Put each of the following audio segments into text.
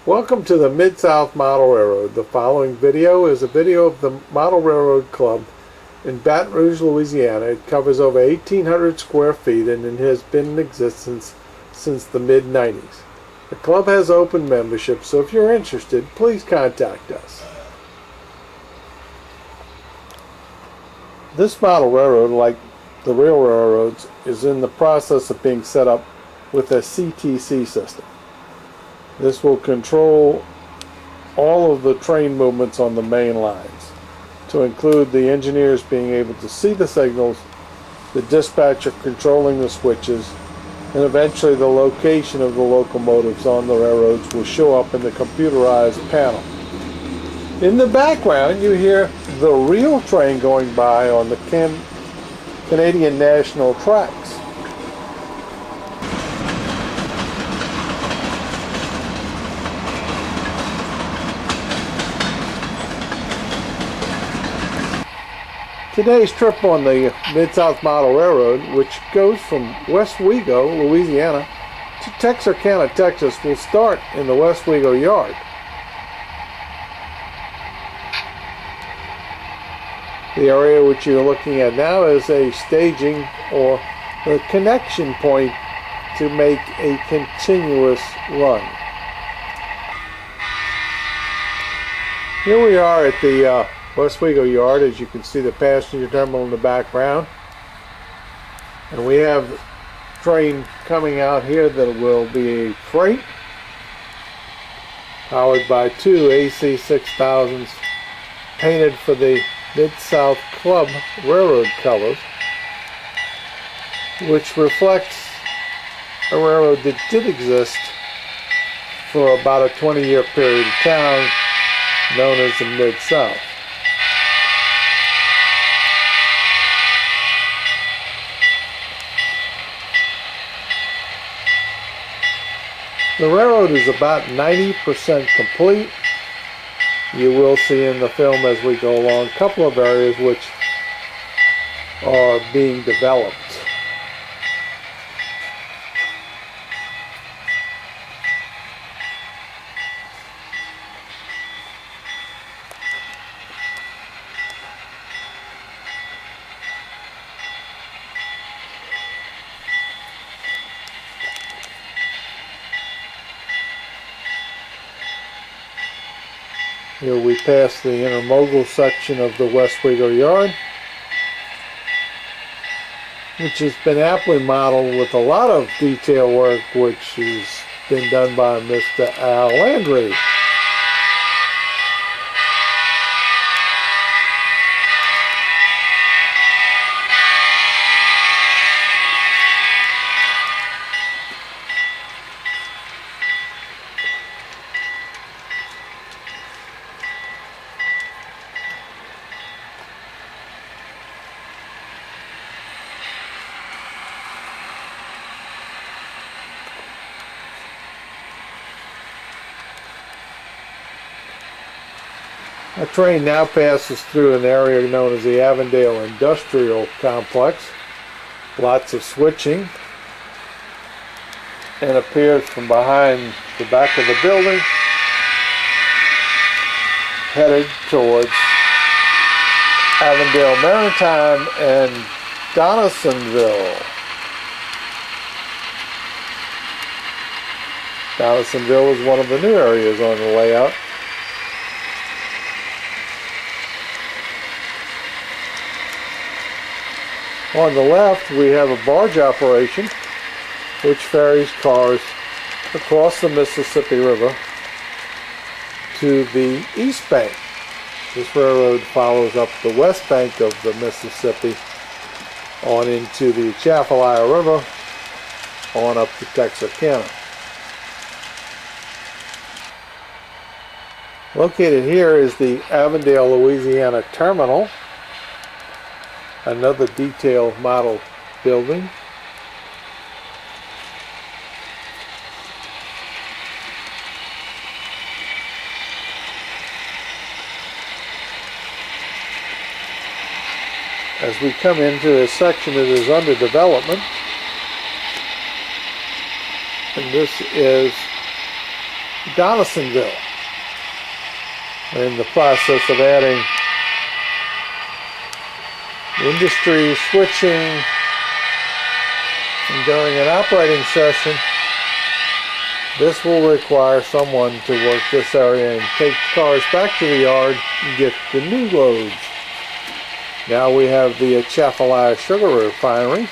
Welcome to the Mid-South Model Railroad. The following video is a video of the Model Railroad Club in Baton Rouge, Louisiana. It covers over 1,800 square feet and it has been in existence since the mid-90s. The club has open membership, so if you're interested, please contact us. This model railroad, like the real railroads, is in the process of being set up with a CTC system. This will control all of the train movements on the main lines, to include the engineers being able to see the signals, the dispatcher controlling the switches, and eventually the location of the locomotives on the railroads will show up in the computerized panel. In the background you hear the real train going by on the Canadian National tracks. Today's trip on the Mid-South Model Railroad, which goes from Westwego, Louisiana to Texarkana, Texas, will start in the Westwego yard. The area which you're looking at now is a staging or the connection point to make a continuous run. Here we are at the Westwego yard. As you can see, the passenger terminal in the background, and we have a train coming out here that will be a freight powered by two AC 6000s painted for the Mid-South Club railroad colors, which reflects a railroad that did exist for about a 20-year period of time, known as the Mid-South. The railroad is about 90% complete. You will see in the film as we go along a couple of areas which are being developed. Here we pass the intermodal section of the Westwego yard, which has been aptly modeled with a lot of detail work which has been done by Mr. Al Landry. A train now passes through an area known as the Avondale Industrial Complex. Lots of switching, and appears from behind the back of the building, headed towards Avondale Maritime and Donaldsonville. Donaldsonville is one of the new areas on the layout. On the left, we have a barge operation which ferries cars across the Mississippi River to the east bank. This railroad follows up the west bank of the Mississippi on into the Atchafalaya River, on up to Texarkana. Located here is the Avondale, Louisiana terminal, another detailed model building. As we come into a section that is under development, and this is Donaldsonville. We're in the process of adding industry switching, and during an operating session, this will require someone to work this area and take cars back to the yard and get the new loads. Now we have the Atchafalaya sugar refinery.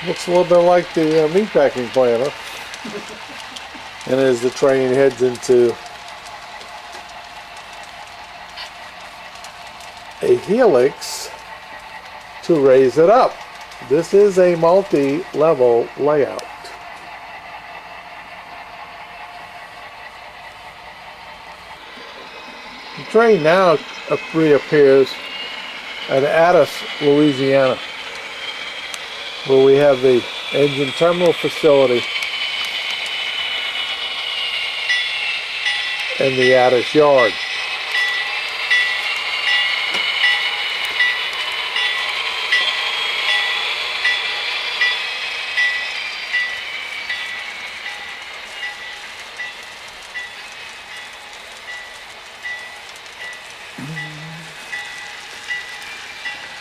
Looks a little bit like the meatpacking plant, huh? And as the train heads into a helix to raise it up. This is a multi-level layout. The train now reappears at Addis, Louisiana, where we have the engine terminal facility and the Addis yard.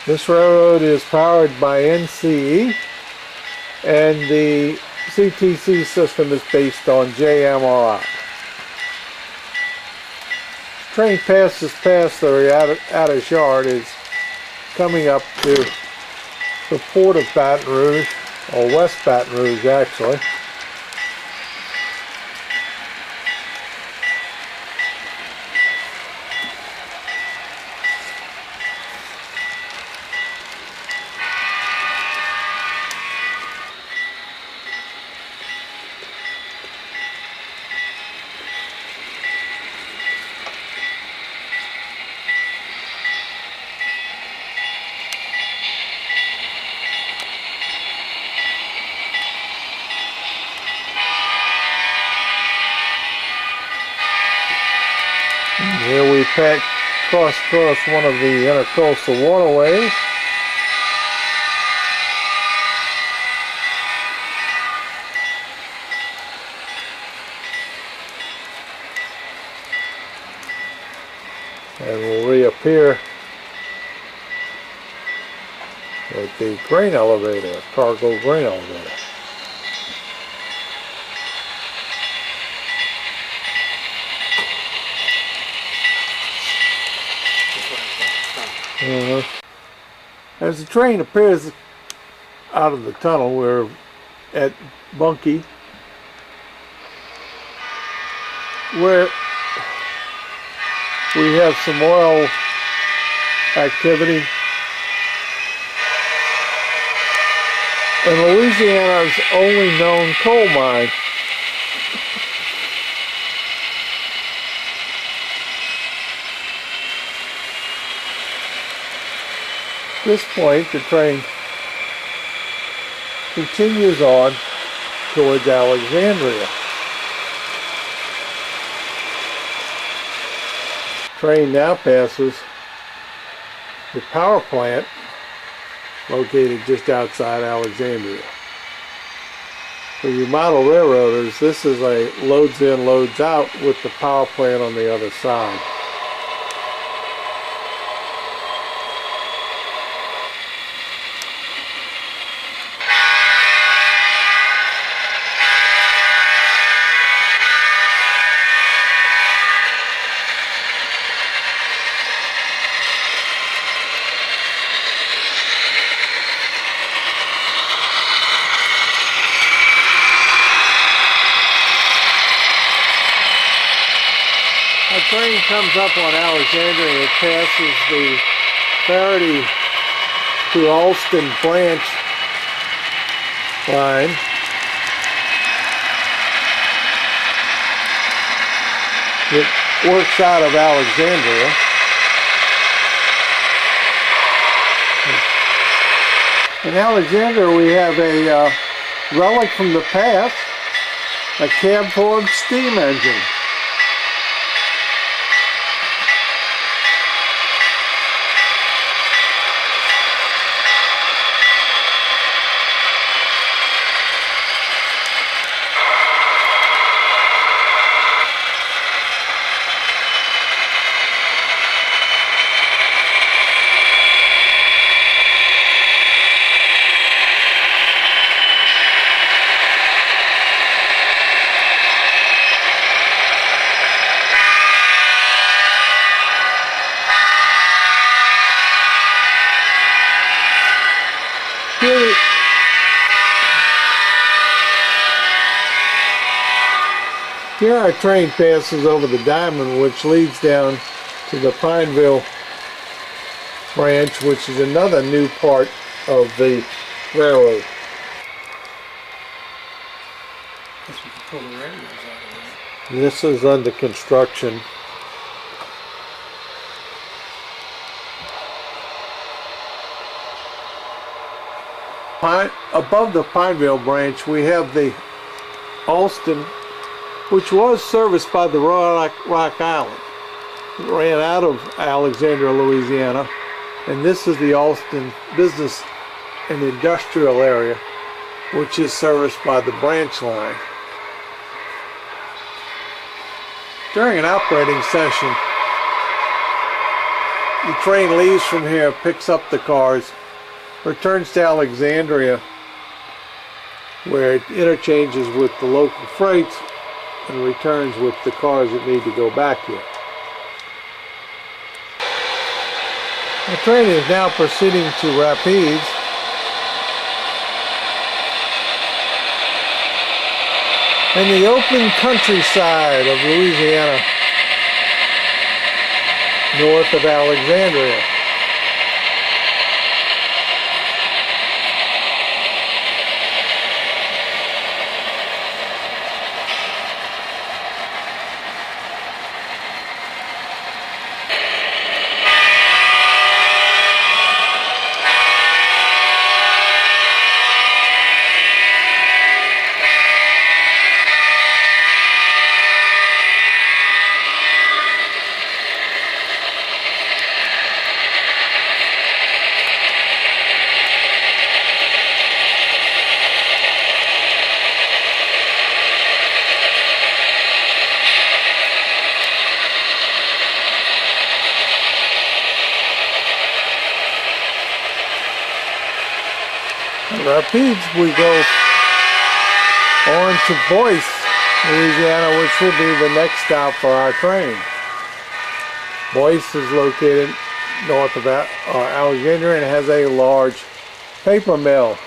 This railroad is powered by NCE, and the CTC system is based on JMRI. Train passes past the Addis yard, is coming up to the port of Baton Rouge, or West Baton Rouge actually. Here we cross one of the intercoastal waterways. And we'll reappear at the grain elevator, cargo grain elevator. As the train appears out of the tunnel, we're at Bunkie, where we have some oil activity. And Louisiana's only known coal mine. At this point, the train continues on towards Alexandria. Train now passes the power plant located just outside Alexandria. For you model railroaders, this is a loads in, loads out with the power plant on the other side. The train comes up on Alexandria and it passes the Faraday to Alston Branch line. It works out of Alexandria. In Alexandria we have a relic from the past, a cab-forged steam engine. Here our train passes over the diamond, which leads down to the Pineville Branch, which is another new part of the railroad. Guess we could pull the railroads out of there. This is under construction. Above the Pineville Branch, we have the Alston, which was serviced by the Rock Island. It ran out of Alexandria, Louisiana, and this is the Alston Business and Industrial Area, which is serviced by the branch line. During an operating session, the train leaves from here, picks up the cars, returns to Alexandria, where it interchanges with the local freights and returns with the cars that need to go back here. The train is now proceeding to Rapides. In the open countryside of Louisiana, north of Alexandria. Rapides, we go on to Boyce, Louisiana, which will be the next stop for our train. Boyce is located north of Alexandria and has a large paper mill.